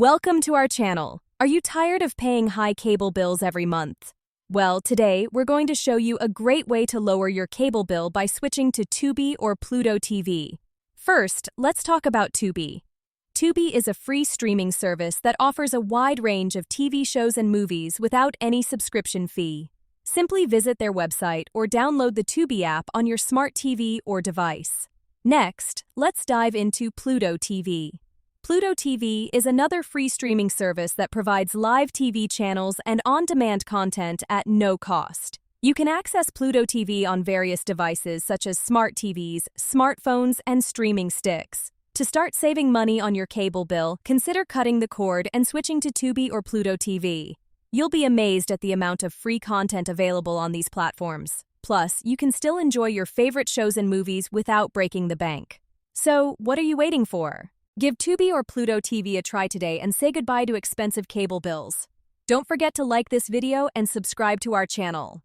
Welcome to our channel. Are you tired of paying high cable bills every month? Well, today we're going to show you a great way to lower your cable bill by switching to Tubi or Pluto TV. First, let's talk about Tubi. Tubi is a free streaming service that offers a wide range of TV shows and movies without any subscription fee. Simply visit their website or download the Tubi app on your smart TV or device. Next, let's dive into Pluto TV. Pluto TV is another free streaming service that provides live TV channels and on-demand content at no cost. You can access Pluto TV on various devices such as smart TVs, smartphones, and streaming sticks. To start saving money on your cable bill, consider cutting the cord and switching to Tubi or Pluto TV. You'll be amazed at the amount of free content available on these platforms. Plus, you can still enjoy your favorite shows and movies without breaking the bank. So, what are you waiting for? Give Tubi or Pluto TV a try today and say goodbye to expensive cable bills. Don't forget to like this video and subscribe to our channel.